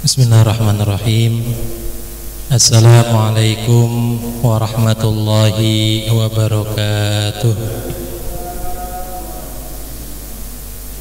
Bismillahirrahmanirrahim. Assalamualaikum warahmatullahi wabarakatuh.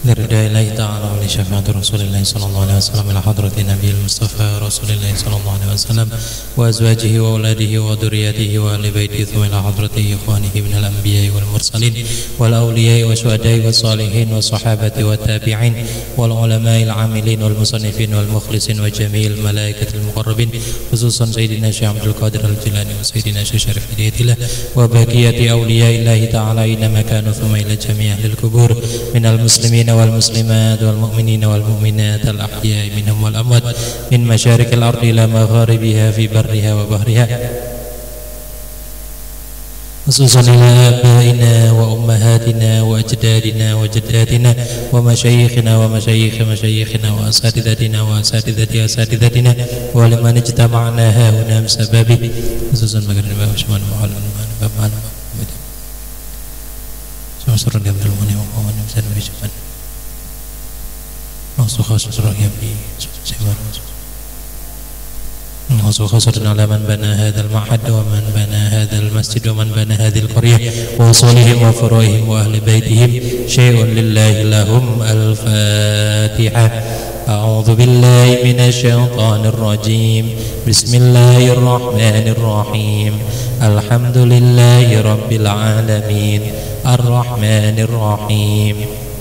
Liridaillahi ta'ala wa li syafaati Rasulillahi sallallahu alaihi wasallam ila hadratin Nabiyil Mustafa Rasulillahi sallallahu alaihi wasallam wa azwajihi wa auladihi wa dzurriyyatihi wa ahli baitihi thumma ila hadrati ikhwanihi minal anbiya'i wal mursalin wal awliya'i wa syuhada'i was salihin was sahabati wat tabi'in wal ulama'il 'amilin wal musannifin wal mukhlisin wa jami'il malaikatil muqarrabin khususan sayyidina Syekh Abdul Qadir Al-Jilani wa sayyidina Syekh Syarif Hidayatillah wa baqiyati awliya'illahi ta'ala inna makanu thumma ila jami' ahlil kubur minal muslimin wal muslimat wal mu'minina wal mu'minat al ahya'i minhum wal amwat min masyarikil ardi ila magharibiha fi barriha wa bahriha khususan ila abaina wa ummahatina wa ajdadina wa jaddatina wa masyayikhina wa masyayikh masyayikhina wa asatidatina wa asatidati asatidatina wa liman ijtama'na hahuna bisababi khususan bagi Nabi Muhammad wa ala alihi wa sahbihi خاصة على من بنى هذا المعهد ومن بنى هذا المسجد ومن بنى هذه القرية ووصولهم وفروعهم وأهل بيتهم شيء لله لهم. الفاتحة. أعوذ بالله من الشيطان الرجيم. بسم الله الرحمن الرحيم. الحمد لله رب العالمين الرحمن الرحيم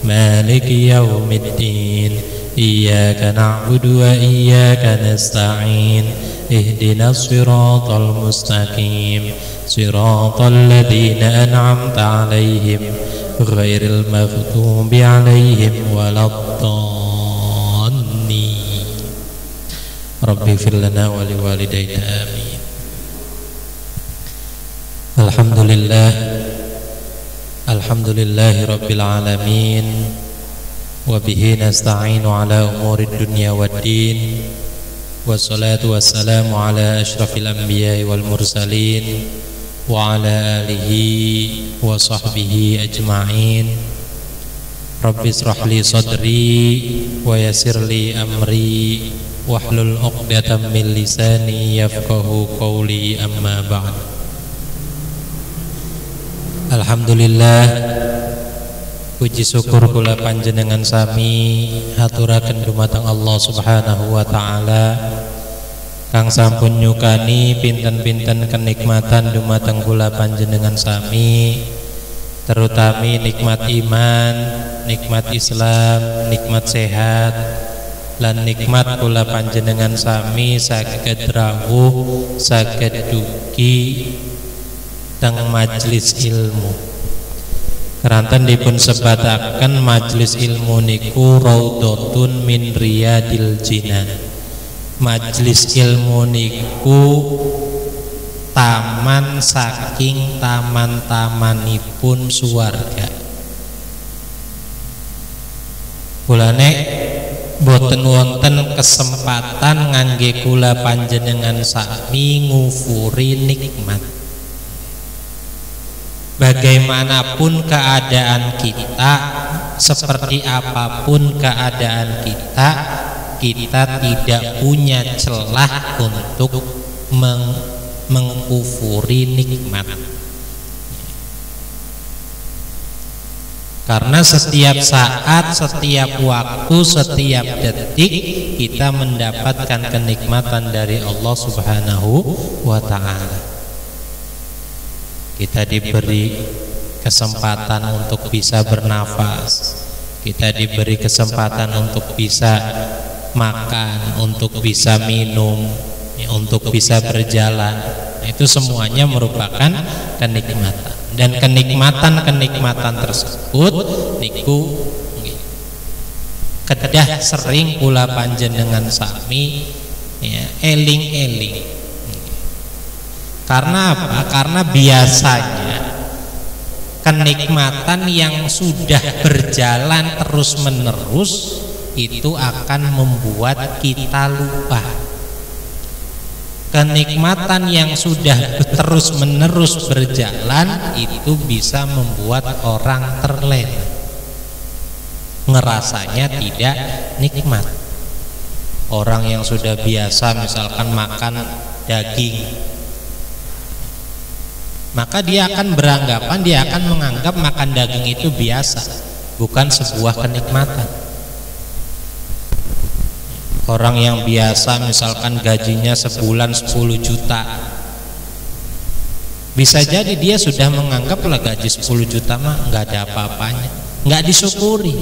مالك يوم الدين إياك نعبد وإياك نستعين اهدنا الصراط المستقيم صراط الذين أنعمت عليهم غير المغضوب عليهم ولا الضالين. رب اغفر لنا ولوالدينا آمين. الحمد لله Alhamdulillahi Rabbil Alamin wa bihi nasta'inu ala umuri dunya waddin wassalatu wassalamu ala ashrafil anbiya'i wal mursalin wa ala alihi wa sahbihi ajma'in. Rabbi israh li sadri wa yassir li amri wahlul 'uqdatam min lisani yafqahu qawli, amma ba'd. Alhamdulillah, puji syukur kula panjenengan sami haturaken dumateng Allah Subhanahu wa taala kang sampun nyukani pinten-pinten kenikmatan dumateng kula panjenengan sami, terutami nikmat iman, nikmat Islam, nikmat sehat, lan nikmat kula panjenengan sami saged rawuh saged dugi teng majelis ilmu. Keranten dipun sebataken majelis ilmu niku raudhatun min riyadil jinan. Majelis ilmu niku taman saking taman-tamanipun swarga. Kulane boten wonten kesempatan ngangge kula panjenengan sami ngufuri nikmat. Bagaimanapun keadaan kita, seperti apapun keadaan kita, kita tidak punya celah untuk mengkufuri nikmat. Karena setiap saat, setiap waktu, setiap detik kita mendapatkan kenikmatan dari Allah Subhanahu wa ta'ala. Kita diberi kesempatan untuk bisa bernafas, kita diberi kesempatan untuk bisa makan, untuk bisa minum, untuk bisa berjalan. Itu semuanya merupakan kenikmatan. Dan kenikmatan-kenikmatan tersebut niku kedah sering kula panjenengan sami ya, eling-eling. Karena apa? Karena biasanya kenikmatan yang sudah berjalan terus-menerus itu akan membuat kita lupa. Kenikmatan yang sudah terus-menerus berjalan itu bisa membuat orang terlena, ngerasanya tidak nikmat. orang yang sudah biasa misalkan makan daging, maka dia akan beranggapan, dia akan menganggap makan daging itu biasa, bukan sebuah kenikmatan. Orang yang biasa misalkan gajinya sebulan 10 juta, bisa jadi dia sudah menganggap lah gaji 10 juta mah nggak ada apa-apanya, nggak disyukuri.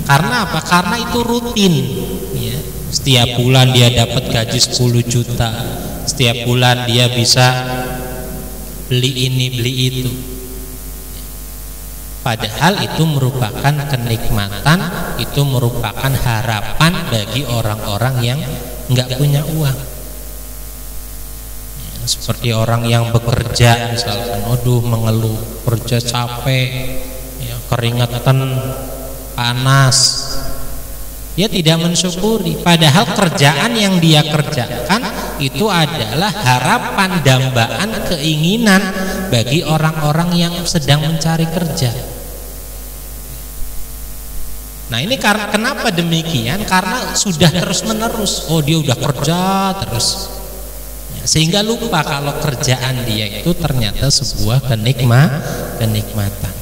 Karena apa? Karena itu rutin ya. Setiap bulan dia dapat gaji 10 juta, setiap bulan dia bisa beli ini beli itu. Padahal itu merupakan kenikmatan, itu merupakan harapan bagi orang-orang yang nggak punya uang. Ya, seperti orang yang bekerja misalkan, aduh mengeluh, kerja capek, ya, keringetan, panas, dia tidak mensyukuri. Padahal kerjaan yang dia kerjakan itu adalah harapan, dambaan, keinginan bagi orang-orang yang sedang mencari kerja. Nah ini karena kenapa demikian? Karena sudah terus menerus. Oh dia udah kerja terus, ya, sehingga lupa kalau kerjaan dia itu ternyata sebuah kenikmatan.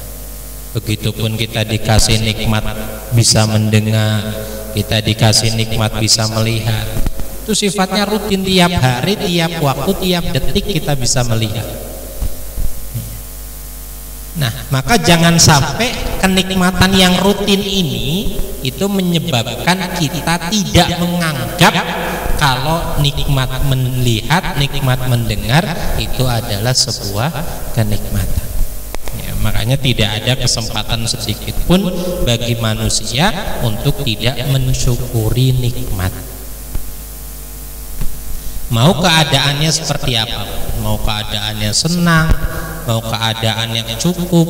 Begitupun kita dikasih nikmat bisa mendengar, kita dikasih nikmat bisa melihat, itu sifatnya rutin, tiap hari, tiap waktu, tiap detik kita bisa melihat. Nah, maka jangan sampai kenikmatan yang rutin ini itu menyebabkan kita tidak menganggap kalau nikmat melihat, nikmat mendengar itu adalah sebuah kenikmatan. Ya, makanya tidak ada kesempatan sedikit pun bagi manusia untuk tidak mensyukuri nikmat. Mau keadaannya seperti apa, mau keadaannya senang, mau keadaan yang cukup,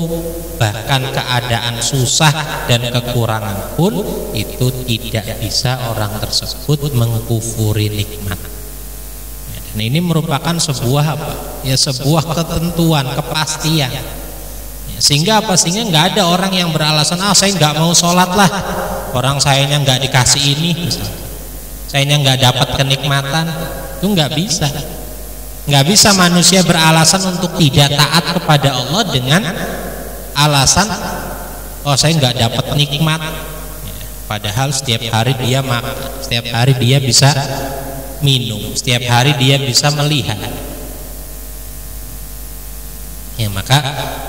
bahkan keadaan susah dan kekurangan pun, itu tidak bisa orang tersebut mengkufuri nikmat. Dan ini merupakan sebuah apa? Ya sebuah ketentuan, kepastian. Ya, sehingga apa? Sehingga nggak ada orang yang beralasan, saya nggak mau sholat lah, orang sayanya nggak dikasih ini, sayanya nggak dapat kenikmatan. Itu nggak bisa. Nggak bisa manusia beralasan untuk tidak taat kepada Allah dengan alasan, saya nggak dapat nikmat. Padahal setiap hari dia makan, setiap hari dia bisa minum, setiap hari dia bisa melihat. Ya, maka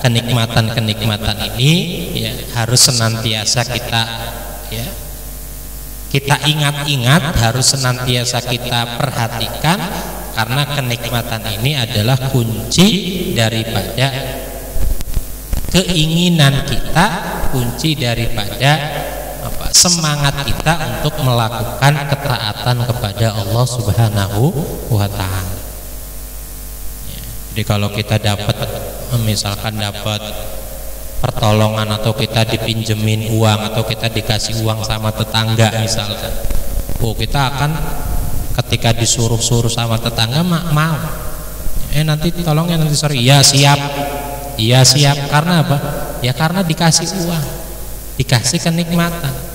kenikmatan-kenikmatan ini ya harus senantiasa kita ingat-ingat, harus senantiasa kita perhatikan, karena kenikmatan ini adalah kunci daripada keinginan kita, kunci daripada semangat kita untuk melakukan ketaatan kepada Allah Subhanahu wa Ta'ala. Jadi kalau kita misalkan dapat pertolongan, atau kita dipinjemin uang, atau kita dikasih uang sama tetangga misalkan, kita akan ketika disuruh-suruh sama tetangga mau, nanti tolongnya nanti sore, iya siap. Karena apa? Ya karena dikasih uang, dikasih kenikmatan.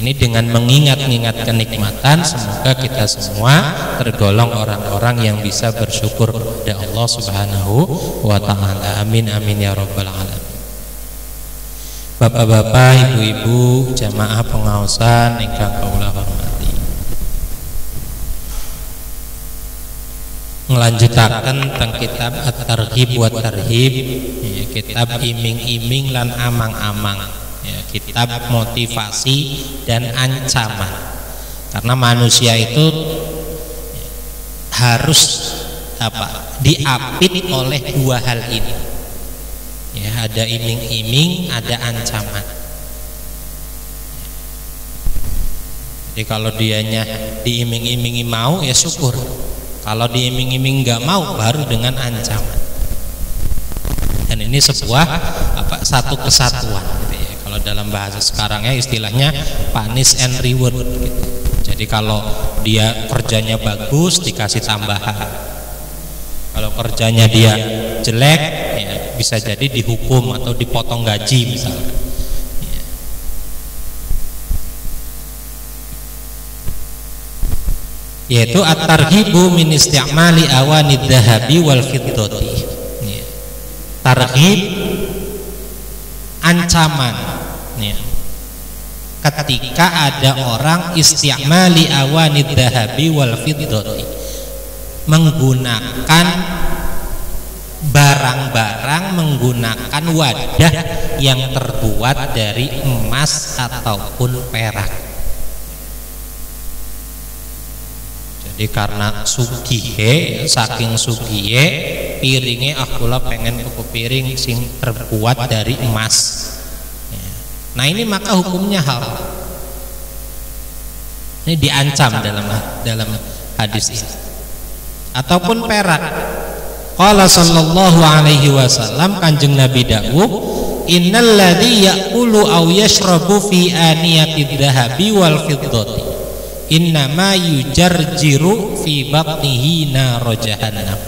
Ini dengan mengingat-ingat kenikmatan, semoga kita semua tergolong orang-orang yang bisa bersyukur kepada Allah Subhanahu wa Ta'ala. Amin amin ya rabbal alamin. Bapak-bapak, ibu-ibu, jamaah pengaosan ingkang kaula hormati, ngelanjutaken tentang kitab At-Targhib wa Tarhib, ya, kitab iming-iming lan amang-amang, ya, kitab motivasi dan ancaman. Karena manusia itu harus diapit oleh dua hal ini. Ya, ada iming-iming, ada ancaman. Jadi kalau dianya diiming-imingi mau, ya syukur. Kalau diiming-iming nggak mau, baru dengan ancaman. Dan ini sebuah satu kesatuan. Gitu ya. Kalau dalam bahasa sekarang ya istilahnya punish and reward. Gitu. Jadi kalau dia kerjanya bagus, dikasih tambahan. Kalau kerjanya dia jelek, ya bisa jadi dihukum atau dipotong gaji misalnya. yaitu at-targhibu min isti'mali awanid dhahabi wal fiddati. Targhib, ancaman ketika ada orang isti'mali awanid dhahabi wal fiddati, menggunakan barang-barang, menggunakan wadah yang terbuat dari emas ataupun perak. Jadi karena sugihe, saking sugihe, piringnya kula pengen tuku piring sing terbuat dari emas. Nah ini maka hukumnya haram. Ini diancam dalam hadis ini. Ataupun perak. Qala sallallahu alaihi wasallam, Kanjeng Nabi dawuh, innal ladzi ya'kulu aw yashrabu fi aniyatid dhahabi wal fiddati innama yujarjiru fi batnihi nar jahannam.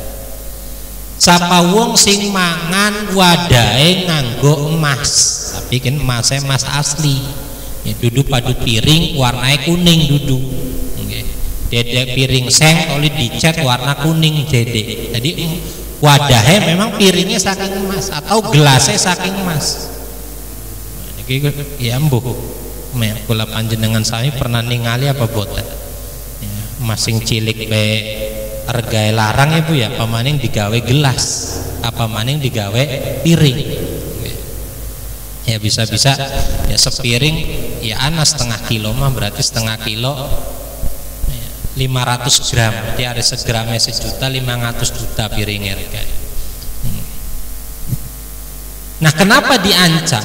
Sapa wong sing mangan wadahe nganggo emas, tapi kan emasnya emas asli. Ya, duduk padu piring warnanya kuning duduk. Nggih. Dedek piring seng oleh dicat warna kuning dedek. Jadi wadahnya memang piringnya saking emas atau gelasnya saking emas. Nah, niki ya mbuh. Kula panjenengan saya pernah ningali apa boten? Ya, masing cilik be regae larang ya Bu ya, apa maning digawe gelas, apa maning digawe piring. Ya bisa-bisa ya sepiring ya ana setengah kilo mah berarti setengah kilo 500 gram, berarti ada segramnya 1.500.000 piringnya. Nah, kenapa diancam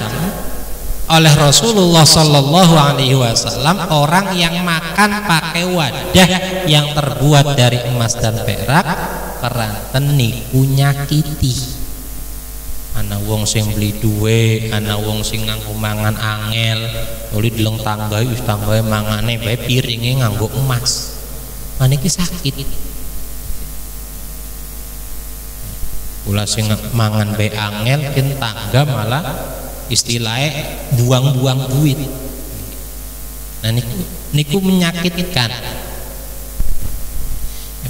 oleh Rasulullah Sallallahu Alaihi Wasallam orang yang makan pakai wadah yang terbuat dari emas dan perak keranten niku nyakiti ana wong sing beli duwe, ana wong sing nganggo mangan angel, oli deleng tanggae wis tanggae mangane bae piringe nganggo emas. Maniki sakit. Kula sing mangan bae angel kin tangga malah istilahnya buang-buang duit. Nah niku menyakitkan.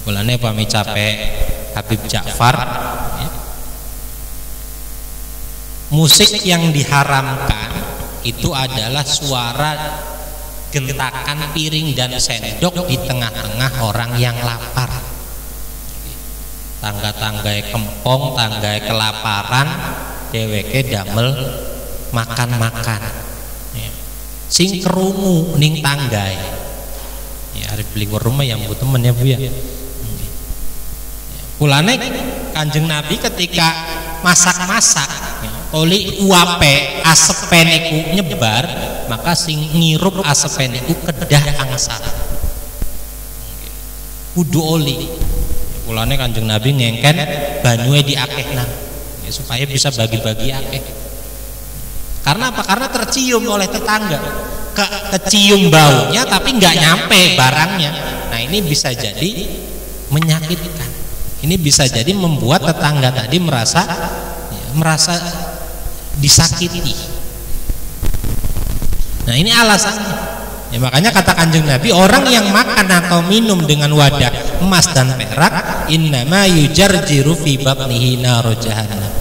Mulane pami capek Habib Ja'far ya. Musik yang diharamkan itu adalah suara gentakan piring dan sendok di tengah-tengah orang yang lapar. Tangga-tanggae kempong, tanggae kelaparan, dheweke damel makan-makan ya. Sing kerungu ning tanggae ya, arep beli rumah yang bu temen ya Bu ya. Kulane Kanjeng Nabi ketika masak-masak ya, oli uape asepe niku nyebar, maka sing ngirup asepe niku kedah angsal kudu oli. Kulane Kanjeng Nabi ngengken banyue diakehna ya, supaya bisa bagi-bagi akeh. Karena apa? Karena tercium oleh tetangga, kecium baunya tapi nggak nyampe barangnya. Nah ini bisa jadi menyakitkan. Ini bisa jadi membuat tetangga tadi merasa disakiti. Nah ini alasannya. Ya, makanya kata Kanjeng Nabi, orang yang makan atau minum dengan wadah emas dan perak, innama yujarjiru fi batnihi nar jahannam.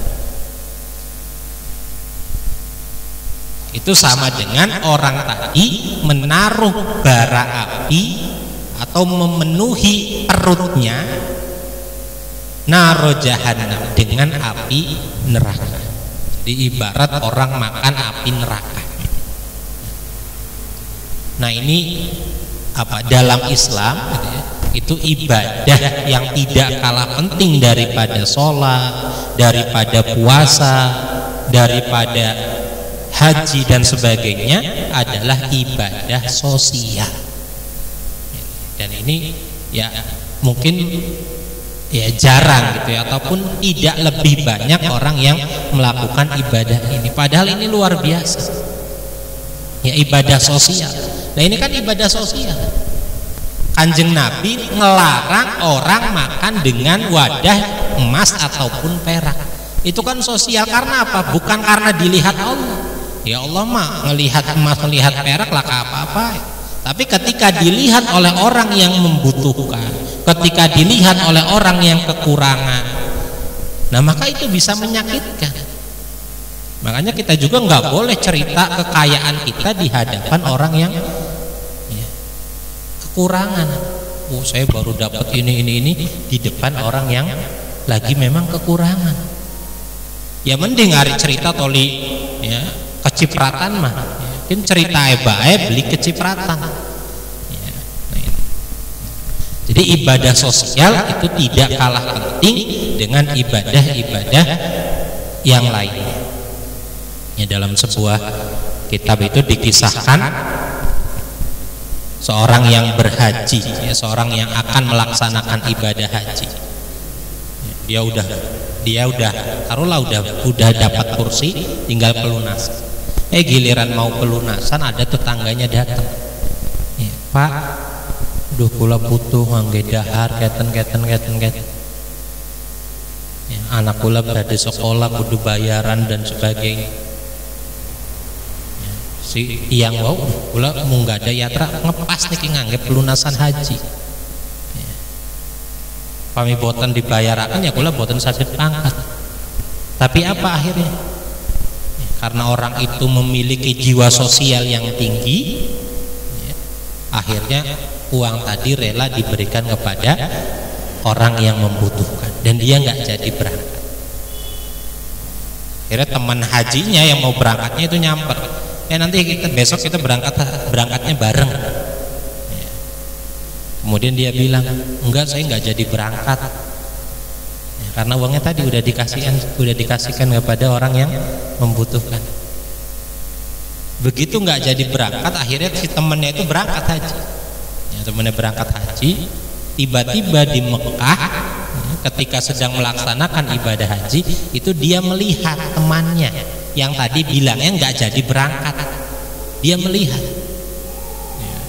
Itu sama dengan orang tadi menaruh bara api atau memenuhi perutnya naro jahannam dengan api neraka. Jadi ibarat orang makan api neraka. Nah ini apa dalam Islam itu ibadah yang tidak kalah penting daripada sholat, daripada puasa, daripada haji dan sebagainya adalah ibadah sosial. Dan ini ya mungkin ya jarang gitu ya, ataupun tidak lebih banyak orang yang melakukan ibadah ini, padahal ini luar biasa ya, ibadah sosial. Nah ini kan ibadah sosial. Kanjeng Nabi ngelarang orang makan dengan wadah emas ataupun perak. Itu kan sosial. Karena apa? Bukan karena dilihat Allah. Ya Allah mah ngelihat emas, ngelihat perak lah apa-apa. Tapi ketika dilihat oleh orang yang membutuhkan, ketika dilihat oleh orang yang kekurangan, nah maka itu bisa menyakitkan. Makanya kita juga nggak boleh cerita kekayaan kita di hadapan orang yang kekurangan. Oh, saya baru dapat ini di depan orang yang lagi memang kekurangan. Ya mending hari cerita toli ya kecipratan mah. Mungkin cerita bae beli kecipratan. Ya, nah itu. Jadi ibadah sosial itu tidak kalah penting dengan ibadah-ibadah yang lain. Ya, dalam sebuah kitab itu dikisahkan seorang yang berhaji, ya, seorang yang akan melaksanakan ibadah haji. Ya, dia udah taruhlah udah dapat kursi, tinggal pelunasan. Giliran mau pelunasan ada tetangganya datang. Ya, Pak, duh kula butuh ngangge dahar keten. Ya, anak kula berada sekolah kudu bayaran dan sebagainya. Ya, si yang wow kula munggah ada yatra ngepas niki ngangge pelunasan haji. Ya. Pami boten dibayarakan ya kula boten saged pangkat. Tapi apa akhirnya? Karena orang itu memiliki jiwa sosial yang tinggi, ya, akhirnya uang tadi rela diberikan kepada orang yang membutuhkan dan dia nggak jadi berangkat. Akhirnya teman hajinya yang mau berangkatnya itu nyamper, nanti besok kita berangkatnya bareng. Ya. Kemudian dia bilang, enggak, saya nggak jadi berangkat. Karena uangnya tadi udah dikasihkan kepada orang yang membutuhkan. Begitu nggak jadi berangkat, akhirnya si temannya itu berangkat haji. Ya, temannya berangkat haji, tiba-tiba di Mekah, ketika sedang melaksanakan ibadah haji, itu dia melihat temannya yang tadi bilangnya nggak jadi berangkat. Dia melihat, ya.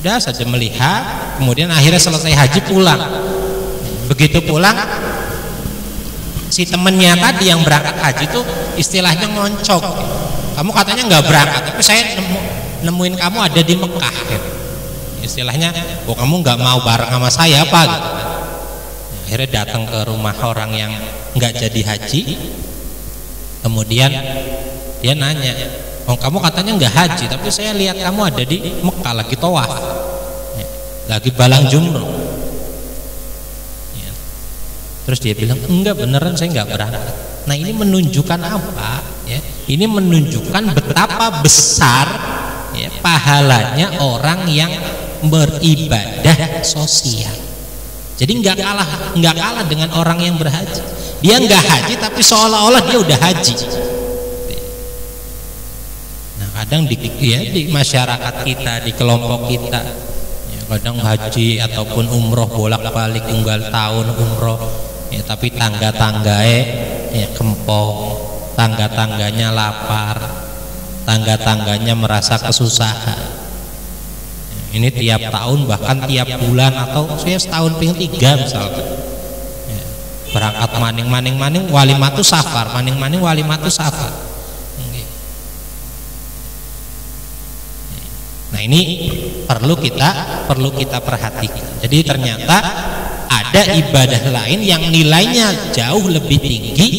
Udah saja melihat, kemudian akhirnya selesai haji pulang. Begitu pulang, si temennya tadi yang berangkat haji itu istilahnya ngoncok. Kamu katanya nggak berangkat, tapi saya nemuin kamu ada di Mekah. Gitu. Istilahnya, kamu nggak mau bareng sama saya apa? Gitu. Akhirnya datang ke rumah orang yang nggak jadi haji. Kemudian dia nanya, kamu katanya nggak haji, tapi saya lihat kamu ada di Mekah lagi tawaf, lagi balang jumroh. Terus dia bilang, enggak, beneran saya enggak berangkat. Nah, ini menunjukkan apa? Ya, ini menunjukkan betapa besar ya, pahalanya orang yang beribadah sosial. Jadi enggak kalah dengan orang yang berhaji. Dia enggak haji tapi seolah-olah dia udah haji. Nah, kadang di masyarakat kita, di kelompok kita, ya, kadang haji ataupun umroh bolak-balik tunggal tahun umroh. Ya, tapi tangga-tanggae ya kempong, tangga-tangganya lapar, tangga-tangganya merasa kesusahan. Ya, ini tiap tahun bahkan tiap bulan atau saya setahun ping 3 misalkan. Ya, berangkat maning walimatu safar, maning walimatu safar. Nah, ini perlu kita perhatikan. Jadi ternyata ada ibadah lain yang nilainya jauh lebih tinggi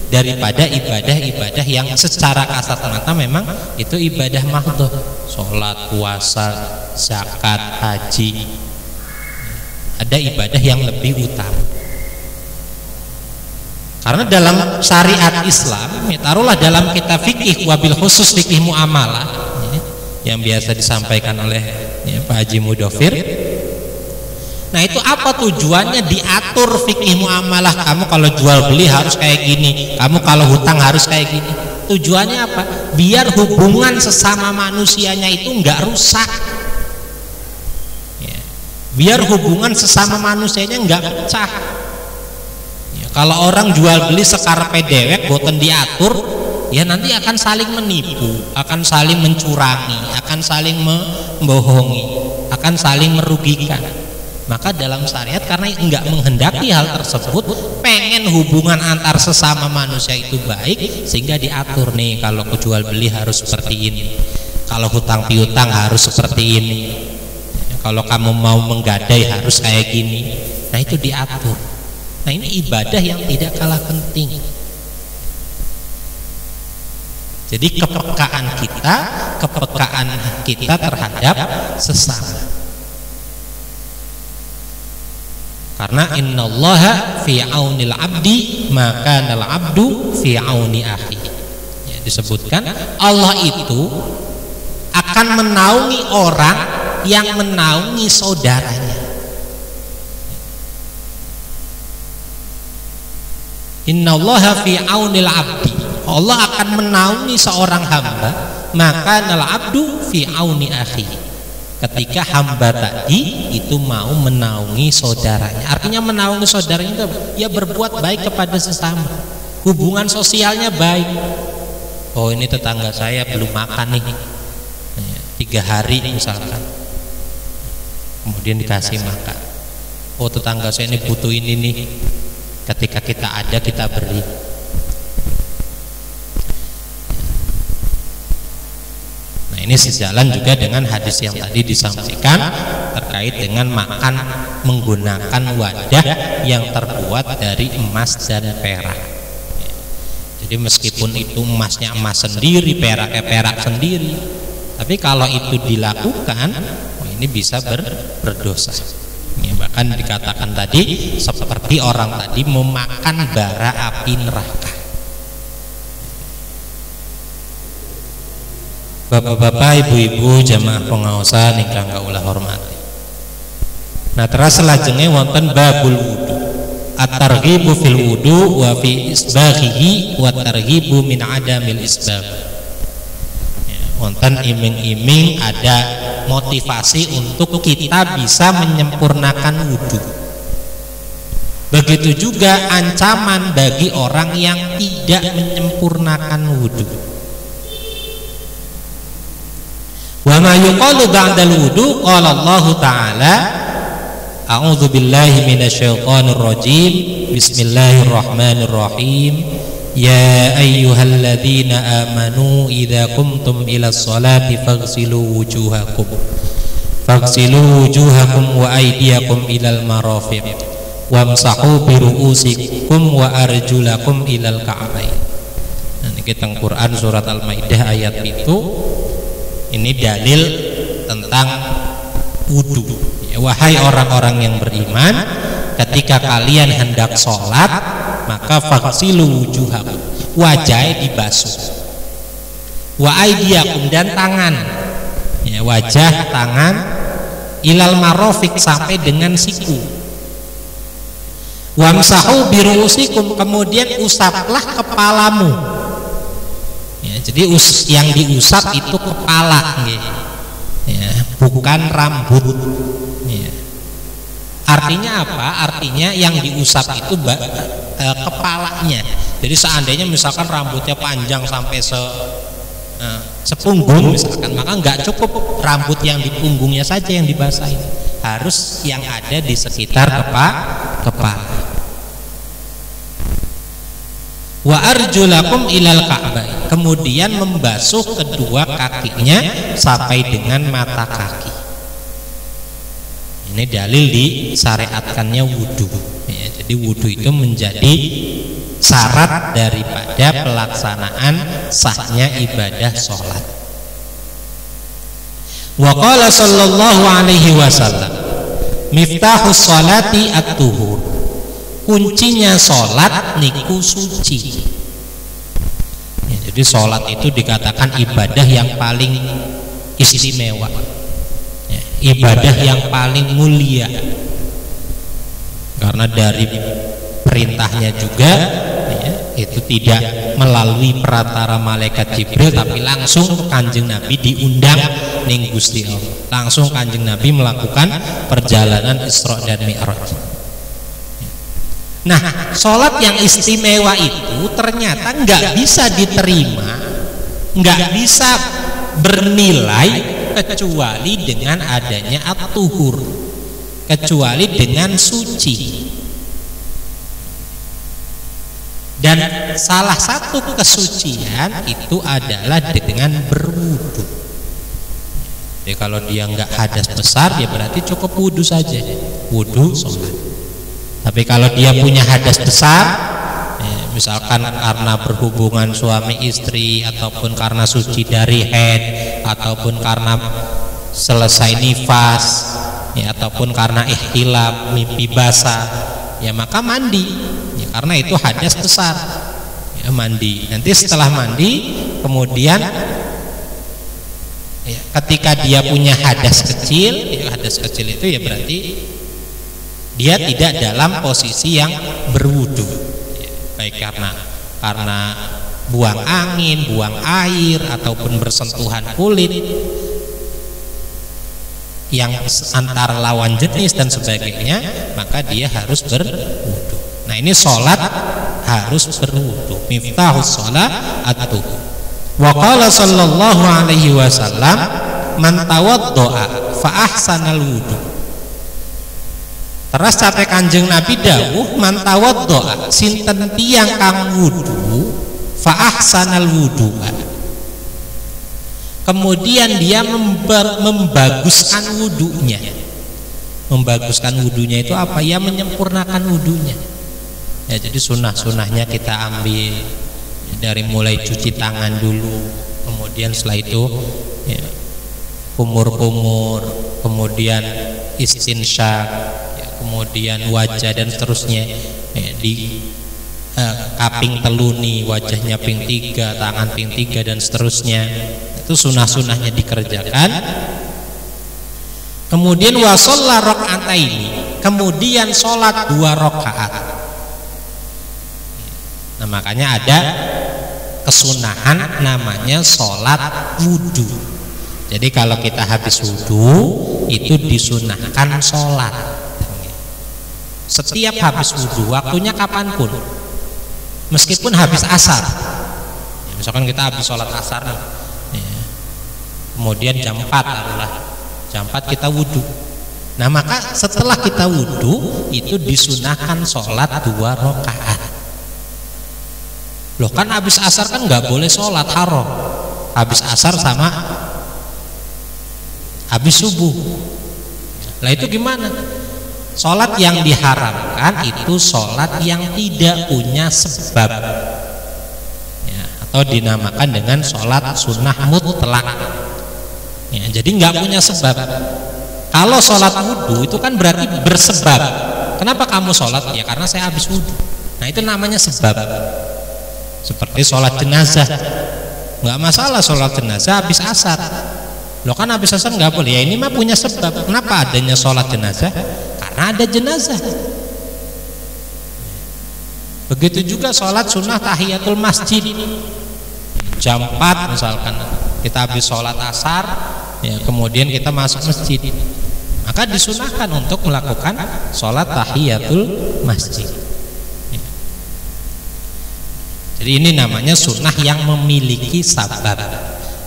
daripada ibadah-ibadah yang secara kasat mata memang itu ibadah mahdhah, sholat, puasa, zakat, haji. Ada ibadah yang lebih utama. Karena dalam syariat Islam, ya, taruhlah dalam kitab fikih, wabil khusus fikih muamalah, ya, yang biasa disampaikan oleh ya, Pak Haji Mudofir. Nah, itu apa tujuannya diatur fikih muamalah? Kamu kalau jual beli harus kayak gini, kamu kalau hutang harus kayak gini. Tujuannya apa? Biar hubungan sesama manusianya itu nggak rusak. Ya. Biar hubungan sesama manusianya nggak pecah. Ya, kalau orang jual beli sekarepe dewek boten diatur, ya nanti akan saling menipu, akan saling mencurangi, akan saling membohongi, akan saling merugikan. Maka dalam syariat karena enggak menghendaki hal tersebut, pengen hubungan antar sesama manusia itu baik, sehingga diatur nih kalau jual beli harus seperti ini. Kalau hutang piutang harus seperti ini, kalau kamu mau menggadai harus kayak gini. Nah itu diatur. Nah ini ibadah yang tidak kalah penting. Jadi kepekaan kita terhadap sesama. Karena innallaha fi aunil abdi maka nal abdu fi auni akhi. Ya, disebutkan Allah itu akan menaungi orang yang menaungi saudaranya. Innallaha fi aunil abdi. Allah akan menaungi seorang hamba, maka nal abdu fi auni akhi. Ketika hamba tadi itu mau menaungi saudaranya. Artinya menaungi saudaranya itu ya berbuat baik kepada sesama. Hubungan sosialnya baik. Oh ini tetangga saya belum makan nih 3 hari misalkan, kemudian dikasih makan. Oh tetangga saya ini butuh ini nih, ketika kita ada kita beri. Nah ini sejalan juga dengan hadis yang tadi disampaikan terkait dengan makan menggunakan wadah yang terbuat dari emas dan perak. Jadi meskipun itu emasnya emas sendiri, peraknya perak sendiri, tapi kalau itu dilakukan, ini bisa berdosa. Ya, bahkan dikatakan tadi seperti orang tadi memakan bara api neraka. Bapak-bapak, ibu-ibu, jamaah pengaosan ingkang kula hormati. Nah, terus selajengnya wonten babul wudu. At-targhibu fil wudu wa fi isbaghihi wa targhibu min adamil isbagh. Wonten iming-iming ada motivasi untuk kita bisa menyempurnakan wudhu. Begitu juga ancaman bagi orang yang tidak menyempurnakan wudhu. Wa ma yuqalu ba'dal wudhu qala Allah Ta'ala a'udzu billahi minasyaitonir rajim bismillahirrahmanirrahim. Ya ayyuhalladzina amanu idza qumtum ila sholati faghsilu wujuhakum wa aydiyakum ilal marafiq wamsahu bi ru'usikum wa arjulakum ilal ka'bayn. Nah niki teng Quran surat Al-Maidah ayat itu, ini dalil tentang wudu. Ya, wahai orang-orang yang beriman, ketika kalian hendak sholat, maka faghsilu wujuhakum, wajah dibasuh, wa aydiyakum, dan tangan, ya, wajah tangan, ilal marafiq, sampai dengan siku, wamsahu bi ru'usikum, kemudian usaplah kepalamu. Ya, jadi yang diusap itu kepala, ya, bukan rambut. Ya. Artinya apa? Artinya yang diusap itu kepalanya. Jadi seandainya misalkan rambutnya panjang sampai sepunggung misalkan, maka nggak cukup rambut yang di punggungnya saja yang dibasahin, harus yang ada di sekitar kepala. Wa arjulakum ilal ka'bayn, kemudian membasuh kedua kakinya sampai dengan mata kaki. Ini dalil disyariatkannya wudhu. Ya, jadi wudhu itu menjadi syarat daripada pelaksanaan sahnya ibadah sholat. Wa qala sallallahu alaihi wasallam, miftahus sholati at-tuhur, kuncinya sholat niku suci. Ya, jadi sholat itu dikatakan ibadah yang paling istimewa, ya, ibadah yang paling mulia, karena dari perintahnya juga, ya, itu tidak melalui perantara malaikat Jibril, tapi langsung Kanjeng Nabi diundang ning Gusti Allah, langsung Kanjeng Nabi melakukan perjalanan Isra dan Mi'raj. Nah, sholat yang istimewa itu ternyata nggak bisa diterima, nggak bisa bernilai kecuali dengan adanya at-tuhur, kecuali dengan suci. Dan salah satu kesucian itu adalah dengan berwudu. Jadi kalau dia nggak hadas besar, ya berarti cukup wudhu saja, wudhu sholat. Tapi kalau dia punya hadas besar, misalkan karena berhubungan suami istri, ataupun karena suci dari haid, ataupun karena selesai nifas, ya, ataupun karena ihtilam, mimpi basah, ya maka mandi, ya, karena itu hadas besar, ya, mandi. Nanti setelah mandi, kemudian ya, ketika dia punya hadas kecil, ya, hadas kecil itu ya berarti dia tidak dalam posisi yang berwudu, ya, baik karena buang angin, buang air, ataupun bersentuhan kulit yang antara lawan jenis dan sebagainya, maka dia harus berwudu. Nah, ini sholat harus berwudu. Miftahus sholat at-wudu. Wa qala sallallahu alaihi wasallam, man tawaddoa fa ahsanal wudu. Terus sampai Kanjeng Nabi dawuh, man tawaddoa, sinten tiyang kang wudu fa ahsanal wudu. Kemudian dia membaguskan wudunya. Membaguskan wudunya itu apa? Ya, menyempurnakan wudunya. Ya, jadi sunnah-sunnahnya kita ambil dari mulai cuci tangan dulu, kemudian setelah itu ya, kumur-kumur, kemudian istinsyak, ya, kemudian wajah dan seterusnya, ya, di kaping teluni, wajahnya ping 3, tangan ping 3 dan seterusnya. Itu sunnah-sunnahnya dikerjakan. Kemudian wasalla rakaataini, kemudian sholat 2 rakaat. Nah, makanya ada kesunahan namanya sholat wudhu. Jadi kalau kita habis wudhu itu disunahkan sholat. Setiap habis wudhu, waktunya kapanpun, meskipun habis asar. Ya, misalkan kita habis sholat asar, ya, kemudian jam 4 adalah jam 4 kita wudhu. Nah, maka setelah kita wudhu itu disunahkan sholat 2 rakaat. Loh, kan habis asar kan nggak boleh sholat, haram. Habis asar sama habis subuh. Nah, itu gimana? Sholat yang diharamkan itu sholat yang tidak punya sebab, ya, atau dinamakan dengan sholat sunnah mutlak. Ya, jadi nggak punya sebab. Kalau sholat wudhu itu kan berarti bersebab. Kenapa kamu sholat? Ya karena saya habis wudhu. Nah, itu namanya sebab. Seperti sholat jenazah, nggak masalah sholat jenazah habis asar. Loh, kan habis asar nggak boleh. Ya ini mah punya sebab. Kenapa adanya sholat jenazah? Karena ada jenazah. Begitu juga sholat sunnah tahiyatul masjid. Jam 4 misalkan kita habis sholat asar, ya, kemudian kita masuk masjid, maka disunahkan untuk melakukan sholat tahiyatul masjid. Jadi ini namanya sunnah yang memiliki sabab.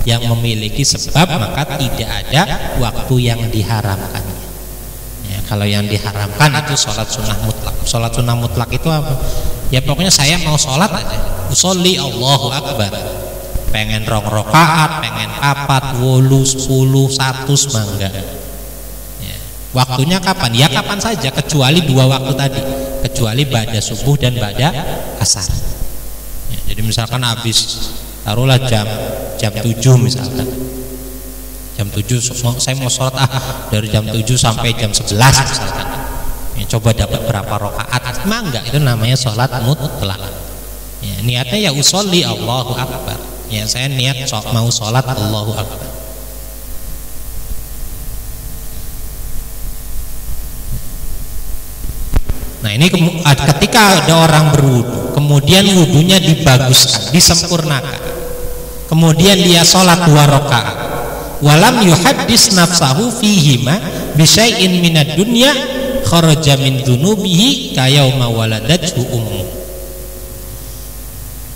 Yang memiliki sebab maka tidak ada waktu yang diharamkan. Ya, kalau yang diharamkan itu sholat sunnah mutlak. Sholat sunnah mutlak itu apa? Ya pokoknya saya mau sholat aja, usolli Allahu Akbar, pengen 2 rakaat, pengen 4, 8, 10, 100 mangga. Ya. Waktunya kapan? Ya kapan saja, kecuali 2 waktu tadi, kecuali ba'da subuh dan ba'da asar. Jadi misalkan habis taruhlah jam 7 misalkan, jam 7 saya mau sholat dari jam 7 sampai jam 11 misalkan, ya, coba dapat berapa rakaat, enggak, itu namanya sholat mutlak. Ya, niatnya ya usolli Allahu Akbar, ya saya niat mau sholat Allahu Akbar. Nah, ini ketika ada orang berwudu, kemudian wudunya dibaguskan, disempurnakan, kemudian dia sholat 2 rakaat, walam yuhaddis nafsahu fihima bisyai'in minad dunya kharaja min dunubihi kayauma waladathu ummu.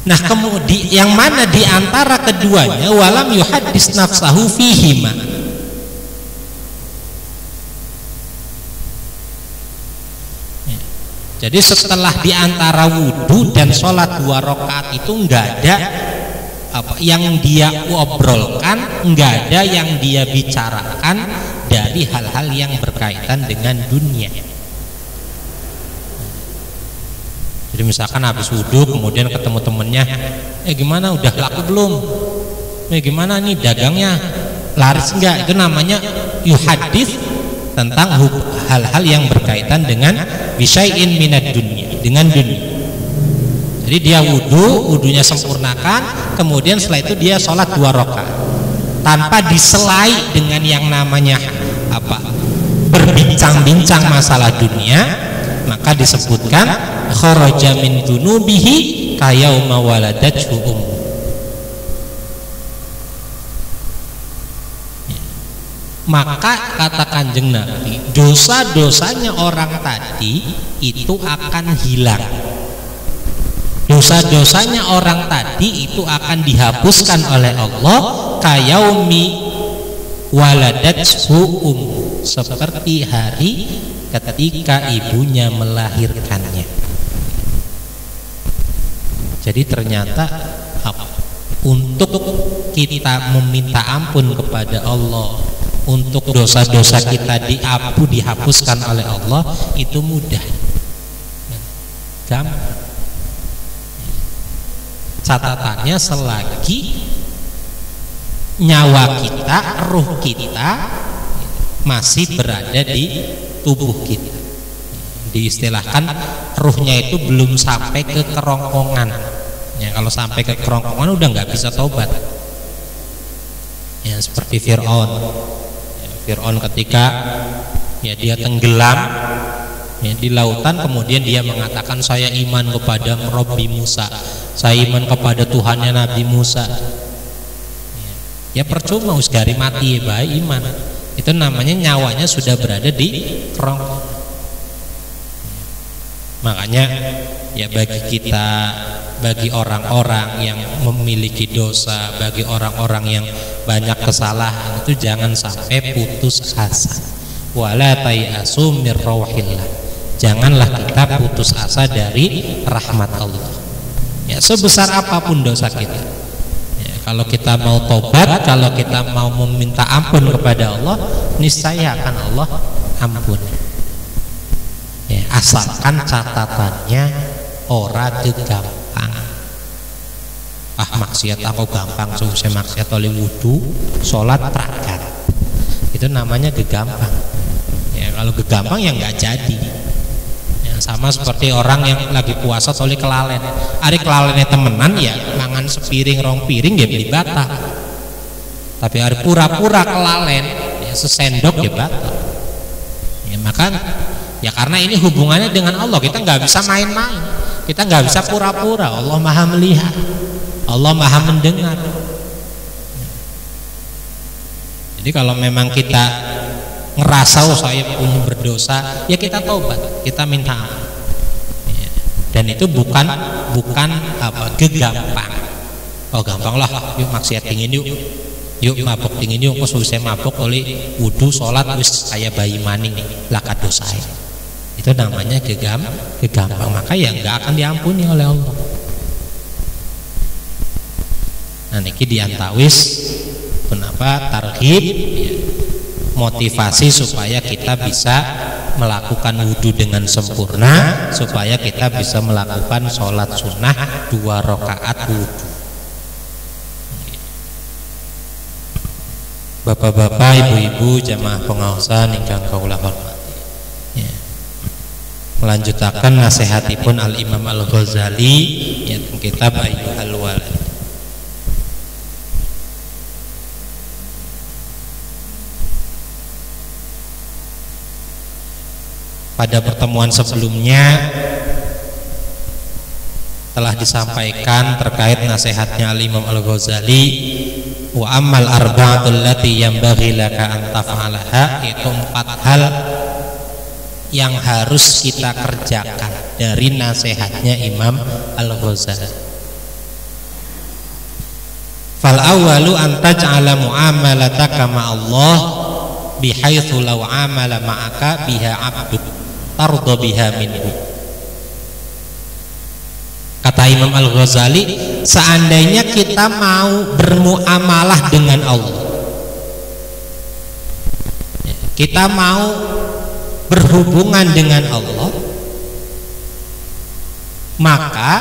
Nah, kemudian yang mana di antara keduanya walam yuhaddis nafsahu fihima, jadi setelah diantara wudhu dan sholat 2 rakaat itu nggak ada yang dia obrolkan, enggak ada yang dia bicarakan dari hal-hal yang berkaitan dengan dunia. Jadi misalkan habis wudhu kemudian ketemu temennya, gimana udah laku belum? Gimana nih dagangnya, laris enggak? Itu namanya yuhadits tentang hal-hal yang berkaitan dengan bisyai'in minad dunia, dengan dunia. Jadi dia wudhunya sempurnakan, kemudian setelah itu dia sholat 2 rakaat tanpa diselai dengan yang namanya berbincang-bincang masalah dunia, maka disebutkan kharaja min dunubihi kayauma waladathu ummu. Maka kata Kanjeng Nabi, dosa-dosanya orang tadi itu akan hilang. Dosa-dosanya orang tadi itu akan dihapuskan oleh Allah kayaumi waladathu ummu, seperti hari ketika ibunya melahirkannya. Jadi ternyata untuk kita meminta ampun kepada Allah, untuk dosa-dosa kita dihapuskan oleh Allah itu mudah, gampang. Catatannya selagi nyawa kita, ruh kita masih berada di tubuh kita. Diistilahkan ruhnya itu belum sampai ke kerongkongan. Ya, kalau sampai ke kerongkongan udah nggak bisa tobat. Ya, seperti Fir'aun. Fir'aun ketika dia tenggelam di lautan, kemudian dia mengatakan saya iman kepada Rabbi Musa, saya iman kepada Tuhannya Nabi Musa. Ya percuma usgari mati baik iman. Itu namanya nyawanya sudah berada di kerongkongan. Makanya ya bagi kita, bagi orang-orang yang memiliki dosa, bagi orang-orang yang banyak kesalahan, itu jangan sampai putus asa. Wala tayasu mir rauhillah. Janganlah kita putus asa dari rahmat Allah. Ya sebesar apapun dosa kita. Ya, kalau kita mau tobat, kalau kita mau meminta ampun kepada Allah, niscaya akan Allah ampuni. Ya, asalkan catatannya ora gampang. Maksiat aku gampang, susah maksiat oleh wudu, sholat prakat. Itu namanya gegampang. Ya, kalau gegampang ya nggak jadi. Ya, sama seperti orang yang lagi puasa oleh kelalen. Ari kelalennya temenan ya mangan sepiring rong piring ya beli batal. Tapi ari pura-pura kelalen ya sesendok ya batal. Ya, maka ya karena ini hubungannya dengan Allah, kita nggak bisa main-main, kita nggak bisa pura-pura. Allah maha melihat, Allah maha mendengar. Jadi kalau memang kita ngerasa saya punya berdosa, ya kita taubat, kita minta ampun. Dan itu bukan gegampang. Oh gampang lah, yuk maksiat dingin yuk mabok dingin yuk, kok susah mabok oleh wudu sholat wis kayak bayi maning lah kadosa. Itu namanya gegampang, maka ya nggak akan diampuni oleh Allah. Nah niki diantawis kenapa targhib ya, motivasi supaya kita bisa melakukan wudhu dengan sempurna, supaya kita bisa melakukan sholat sunnah 2 rakaat wudhu. Bapak-bapak, ibu-ibu, jamaah pengaosan ingkang kawula hormati. Ya. Melanjutakan nasihatipun Al-Imam Al-Ghazali ya, kitab Ayyuhal Walad. Pada pertemuan sebelumnya telah disampaikan terkait nasihatnya Al-Imam Al-Ghazali, wa ammal arba'atul lati yanbaghi laka an taf'alaha, itu 4 hal yang harus kita kerjakan dari nasihatnya Imam Al-Ghazali. Fal awwalu an taj'ala mu'amalataka ma'allah bihaitsu law 'amala ma'aka biha 'abduk tarda biha minhu. Kata Imam Al-Ghazali, seandainya kita mau bermuamalah dengan Allah, kita mau berhubungan dengan Allah, maka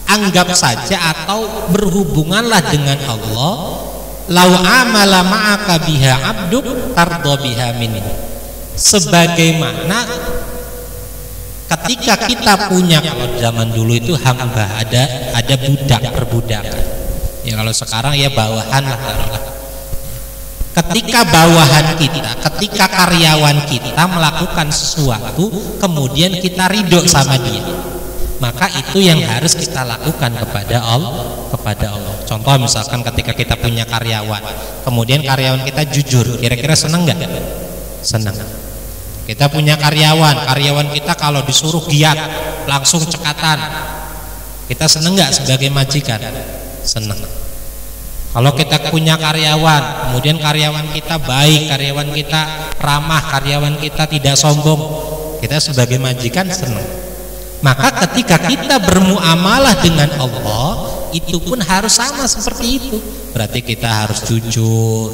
anggap saja atau berhubunganlah dengan Allah, lau amala ma'aka biha abduk tardo biha minni, sebagaimana ketika kita punya, kalau zaman dulu itu hamba, ada budak, perbudakan ya, kalau sekarang ya bawahan lah taruhlah. Ketika bawahan kita, ketika karyawan kita melakukan sesuatu kemudian kita ridho sama dia, maka itu yang harus kita lakukan kepada Allah. Contoh misalkan ketika kita punya karyawan, kemudian karyawan kita jujur, kira-kira senang nggak? Senang. Kita punya karyawan kita kalau disuruh giat langsung cekatan, kita senang nggak sebagai majikan? Senang. Kalau kita punya karyawan, kemudian karyawan kita baik, karyawan kita ramah, karyawan kita tidak sombong, kita sebagai majikan senang. Maka ketika kita bermuamalah dengan Allah, itu pun harus sama seperti itu. Berarti kita harus jujur,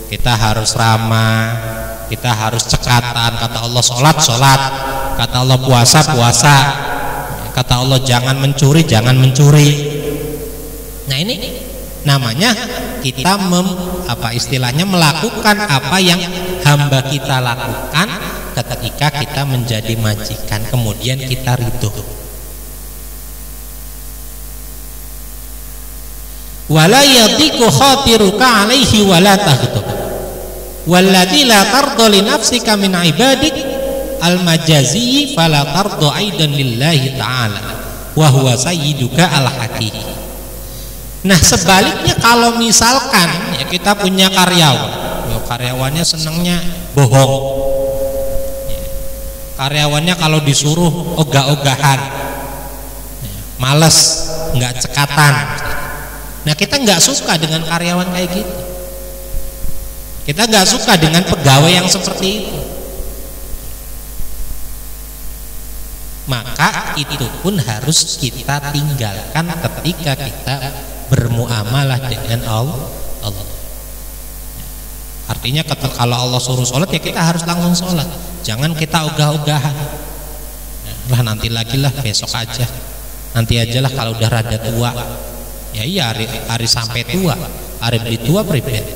kita harus ramah, kita harus cekatan. Kata Allah sholat, kata Allah puasa, kata Allah jangan mencuri. Nah ini namanya kita istilahnya melakukan apa yang hamba kita lakukan ketika kita menjadi majikan, kemudian kita ridho. Wala yadhiku khatiruka alaihi wala tahdhab walladzi la tarda li nafsika min ibadik al-majazi fala tarda aidan lillahi ta'ala wa huwa sayyiduka al-haqiqi. Nah sebaliknya, kalau misalkan ya kita punya karyawannya senangnya bohong, karyawannya kalau disuruh ogah-ogahan, males, nggak cekatan. Nah kita nggak suka dengan karyawan kayak gitu, kita nggak suka dengan pegawai yang seperti itu. Maka itu pun harus kita tinggalkan ketika kita bermuamalah dengan Allah. Artinya kalau Allah suruh sholat ya kita harus langsung sholat, jangan kita ogah-ogahan. Lah nanti lagi lah, besok aja, nanti aja lah kalau udah rada tua. Ya iya, hari sampai tua, hari beli tua pribadi.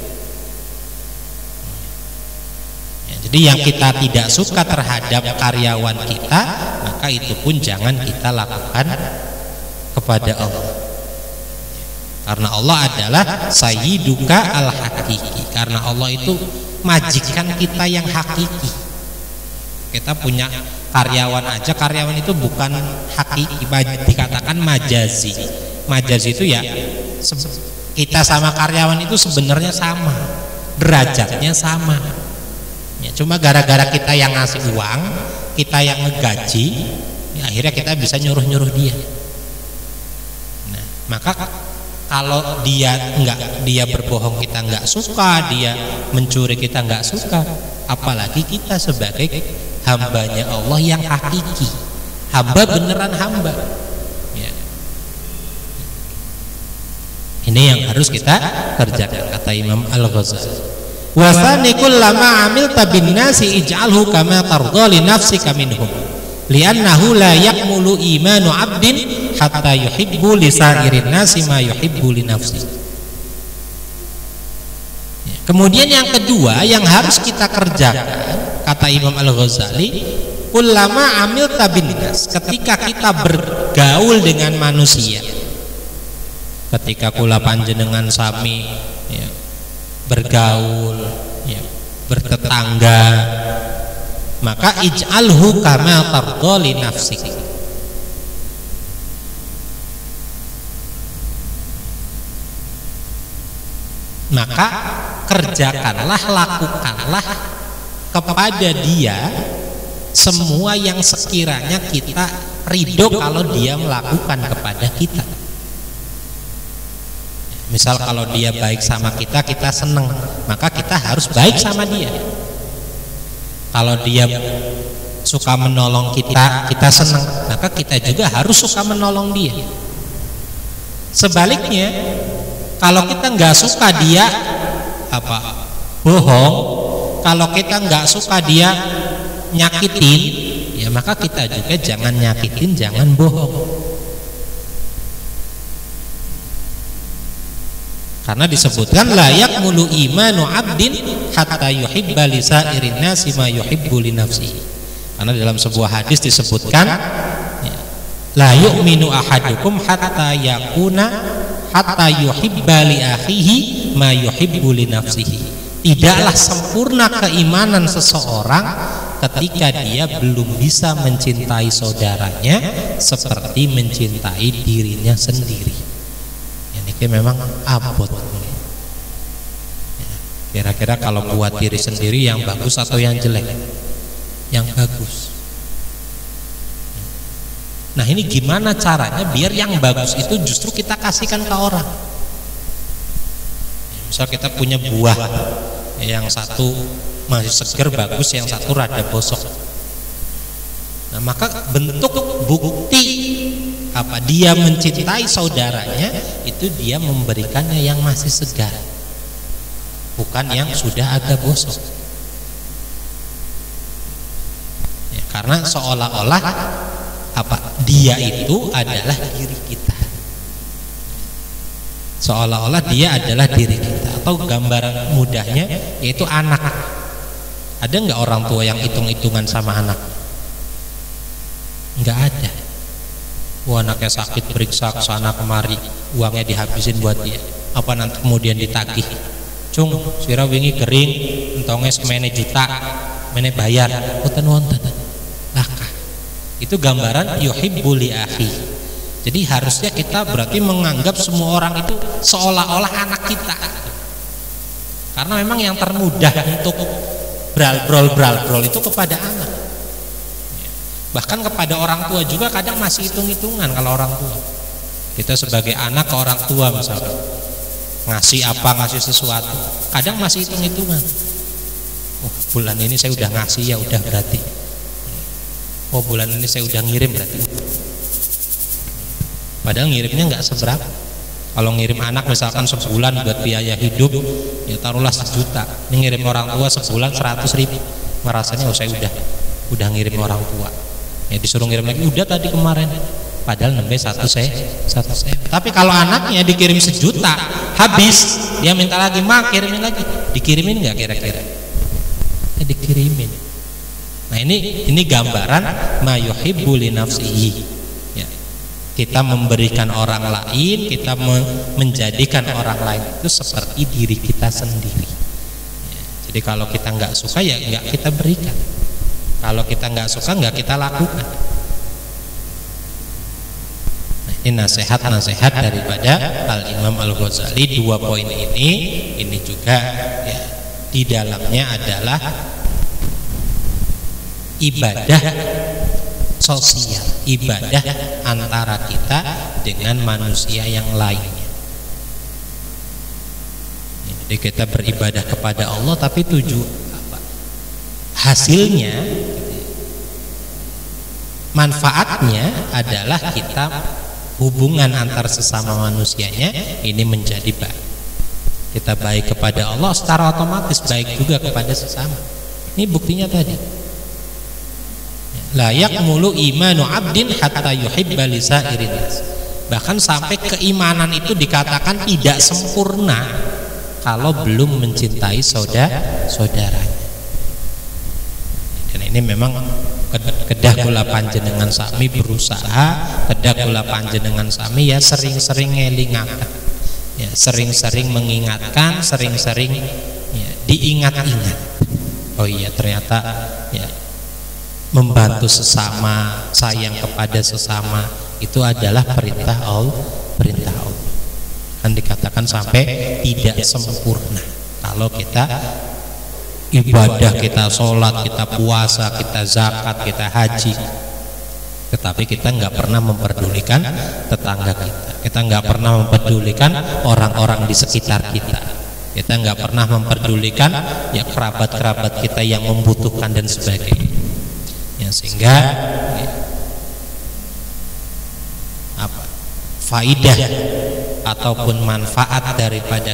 Ya, jadi yang kita tidak suka terhadap karyawan kita, maka itu pun jangan kita lakukan kepada Allah. Karena Allah adalah sayyiduka al-haqiqi, karena Allah itu majikan kita yang hakiki. Kita punya karyawan aja, karyawan itu bukan hakiki, dikatakan majazi. Majazi itu ya kita sama karyawan itu sebenarnya sama, derajatnya sama ya, cuma gara-gara kita yang ngasih uang, kita yang ngegaji ya, akhirnya kita bisa nyuruh-nyuruh dia. Nah, maka kalau dia berbohong kita nggak suka, dia mencuri kita nggak suka, apalagi kita sebagai hambanya Allah yang hakiki, hamba beneran hamba ya. Ini yang harus kita kerjakan, kata Imam Al-Ghazali. Wasani kullama amilta bin nasi ij'alhu kama tarda li nafsika minhum li'annahu la yakmulu imanu 'abdin hatta yuhibbu li sa'irin nasi ma yuhibbu li nafsi. Kemudian yang kedua yang harus kita kerjakan, kata Imam Al-Ghazali, kullama amilta bin nas, ketika kita bergaul dengan manusia, ketika kula panjenengan sami ya, bergaul ya, bertetangga, maka ij'alhu kama tarda li nafsik, maka kerjakanlah, lakukanlah kepada dia semua yang sekiranya kita ridho kalau dia melakukan kepada kita. Misal kalau dia baik sama kita, kita senang, maka kita harus baik sama dia. Kalau dia suka menolong kita, kita senang, maka kita juga harus suka menolong dia. Sebaliknya, kalau kita nggak suka dia bohong, kalau kita nggak suka dia nyakitin, ya maka kita juga jangan nyakitin, jangan bohong. Karena disebutkan la yakmulu imanu abdin hatta yuhibba li sa'irin nasi ma yuhibbu li nafsihi. Karena dalam sebuah hadis disebutkan la yu'minu ahadukum hatta yakuna hatta yuhibba li akhihi ma yuhibbu li nafsihi. Tidaklah sempurna keimanan seseorang ketika dia belum bisa mencintai saudaranya seperti mencintai dirinya sendiri. Ini memang abot. Kira-kira kalau buat diri sendiri yang bagus atau yang jelek? Yang bagus. Nah, ini gimana caranya biar yang bagus itu justru kita kasihkan ke orang? Misal kita punya buah, yang satu masih segar bagus, yang satu rada bosok. Nah, maka bentuk bukti dia mencintai saudaranya itu dia memberikannya yang masih segar, bukan yang sudah agak bosok. Ya, karena seolah-olah dia itu adalah diri kita, seolah-olah dia adalah diri kita. Atau gambaran mudahnya yaitu anak. Ada nggak orang tua yang hitung-hitungan sama anak? Nggak ada. Anaknya sakit, periksa ke sana kemari, uangnya dihabisin buat dia. Apa nanti kemudian ditagih? Cung, sira wingi kering, entongnya semene juta, mene bayar. Wonten. Laka. Itu gambaran yuhibbu li akhi. Jadi harusnya kita berarti menganggap semua orang itu seolah-olah anak kita. Karena memang yang termudah untuk brol itu kepada anak. Bahkan kepada orang tua juga kadang masih hitung-hitungan. Kalau orang tua, kita sebagai anak ke orang tua misalkan ngasih ngasih sesuatu, kadang masih hitung-hitungan. Bulan ini saya udah ngasih, ya udah berarti. Bulan ini saya udah ngirim berarti. Padahal ngirimnya nggak seberapa. Kalau ngirim anak misalkan sebulan buat biaya hidup, ya taruhlah 1 juta. Ini ngirim orang tua sebulan 100.000. Merasanya saya udah ngirim orang tua. Ya disuruh ngirim lagi, udah tadi kemarin, padahal nambah 1 sen. Tapi kalau anaknya dikirim 1 juta habis, dia minta lagi, mak kirimin lagi, dikirimin nggak kira-kira? Dikirimin. Nah ini gambaran ma yuhibbu li nafsihi. Ya, kita memberikan orang lain, kita menjadikan orang lain itu seperti diri kita sendiri. Ya, jadi kalau kita nggak suka ya nggak kita berikan. Kalau kita nggak suka nggak kita lakukan. Nah, ini nasihat daripada Al-Imam Al-Ghazali. 2 poin ini juga ya, di dalamnya adalah ibadah sosial, ibadah antara kita dengan manusia yang lainnya. Jadi kita beribadah kepada Allah, tapi hasilnya, manfaatnya adalah kita hubungan antar sesama manusianya ini menjadi baik. Kita baik kepada Allah, secara otomatis baik juga kepada sesama. Ini buktinya tadi. La yakmulu imanu abdin hatta yuhibba li sa'irin nas. Bahkan sampai keimanan itu dikatakan tidak sempurna kalau belum mencintai saudaranya. Dan ini memang kedah kula panjenengan sami berusaha, kedah kula panjenengan sami ya sering-sering ngelingaken, ya sering-sering mengingatkan, sering-sering ya, diingat-ingat. Oh iya, ternyata ya membantu sesama, sayang kepada sesama itu adalah perintah Allah. Kan dikatakan sampai tidak sempurna kalau kita ibadah, kita sholat, kita puasa, kita zakat, kita haji, tetapi kita nggak pernah memperdulikan tetangga kita nggak pernah memperdulikan orang-orang di sekitar kita nggak pernah memperdulikan ya kerabat-kerabat kita yang membutuhkan dan sebagainya. Ya, sehingga ya, faidah ataupun manfaat daripada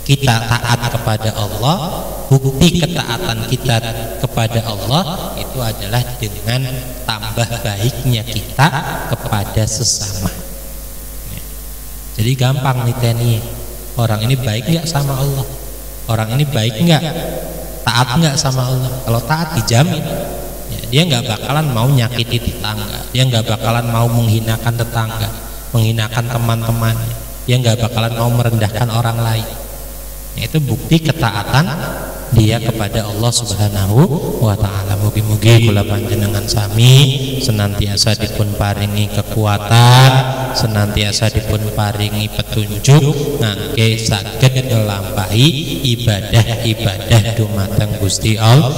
kita taat kepada Allah, bukti ketaatan kita kepada Allah itu adalah dengan tambah baiknya kita kepada sesama. Jadi gampang nih Teni, orang ini baik nggak sama Allah, orang ini baik nggak, taat nggak sama Allah. Kalau taat dijamin, ya, dia nggak bakalan mau nyakiti tetangga, dia nggak bakalan mau menghinakan tetangga, menghinakan teman-temannya, dia nggak bakalan mau merendahkan orang lain. Itu bukti ketaatan dia kepada Allah Subhanahu wa ta'ala. Mugi-mugi kula panjenengan sami senantiasa dipun paringi kekuatan, senantiasa dipun paringi petunjuk ngangge saged nglampahi ibadah-ibadah dumateng Gusti Allah.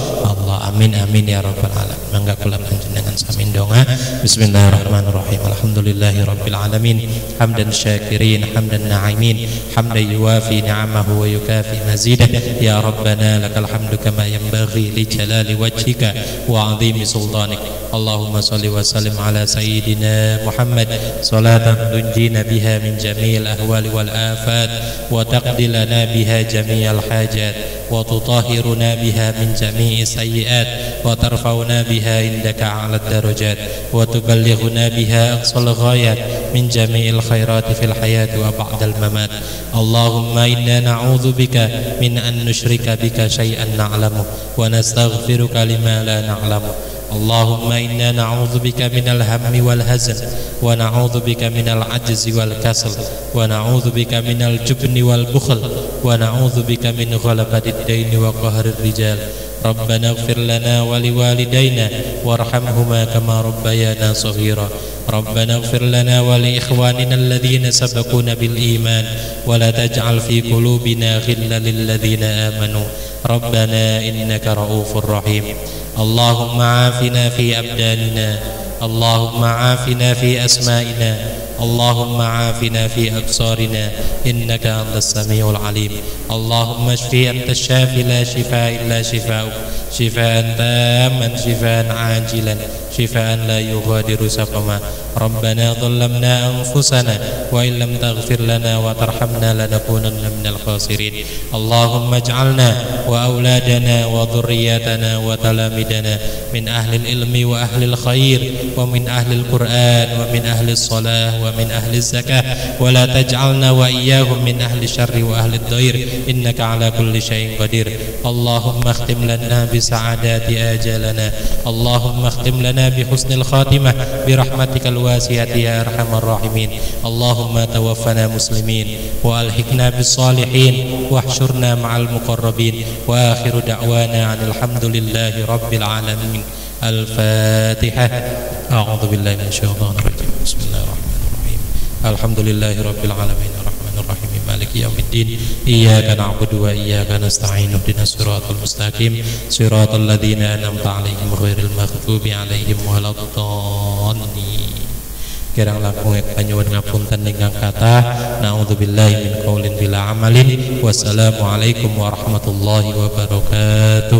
Amin amin ya rabbal alamin. Mangga kula panjenengan sami ndonga. Bismillahirrahmanirrahim. Alhamdulillahirabbil alamin. Hamdan syakirin, hamdan na'imin, hamdan yuwafi ni'amahu wa yukafi mazidah. Ya rabbana lakal hamdu kama yanbaghi li jalali wajhika wa 'azimi sultanik. Allahumma shalli wa sallim ala sayyidina Muhammad salatan tunjina biha min jami'il ahwali wal afat wa taqdi lana biha jami'al hajat wa tutahhiruna biha min jami'i sayyi'at wa tarfa'una biha indaka 'ala darajat wa tuballighuna biha aqsal ghayat min jami'il khairati fil hayati wa ba'dal mamat. Allahumma inna na'udzu bika min an nusyrika bika syai'an na'lamu wa nastaghfiruka lima la na'lamu. Allahumma inna na'udzu bika minal hammi wal hazan wa na'udzu bika minal ajzi wal kasal wa na'udzu bika minal jubni wal bukhl wa na'udzu bika min ghalabatid daini wa qahrir rijal. Rabbana ighfir lana wa liwalidayna warhamhuma kama rabbayana shaghira. Rabbana ighfir lana wa li ikhwanina alladhina sabaquna bil iman wa la taj'al fi qulubina ghillan lil ladzina amanu. Rabbana innaka ra'ufur rahim. Allahumma afina fi abdanina, Allahumma afina fi asma'ina, Allahumma afina fi absarina, innaka antas samiul alim. Allahumma shfi anta syafi la shifaa illa shifaa'uk, shifaan tamman shifaan ajilan shifaan la yughadiru saqama. Rabbana dhallamna anfusana wa in lam taghfir lana wa tarhamna lanakunanna minal khasirin. Allahumma ij'alna wa auladana wa dhurriyyatana wa talamidana min ahli ilmi wa ahli khair wa min ahli al-Qur'an wa min ahli salah wa min ahli zakah wa la taj'alna wa iyyahum min ahli syarri wa ahli dhair innaka ala kulli syai'in qadir. Allahumma khtim lana bi sa'adati ajalana, Allahumma khtim lana bi husnil khatimah bi rahmatikal wasi'ati ya arhamar rahimin. Allahumma tawaffana muslimin wa alhiqna bis salihin wa ahsyurna ma'al muqarrabin wa akhiru da'wana alhamdulillahi rabbil alamin. Al-Fatihah. A'udzu billahi minasyaitonir rajim. Bismillahirrahmanirrahim. Alhamdulillahi rabbil alamin arrahmanir rahim maliki yaumiddin. Iyyaka na'budu wa iyyaka nasta'in. Ihdinas siratal mustaqim siratal ladzina an'amta 'alaihim ghairil maghdubi 'alaihim waladdallin. Kirang langkung panyuwun ngapunten ingkang kathah. Naudzubillahi min qaulin bila amalin. Wassalamualaikum warahmatullahi wabarakatuh.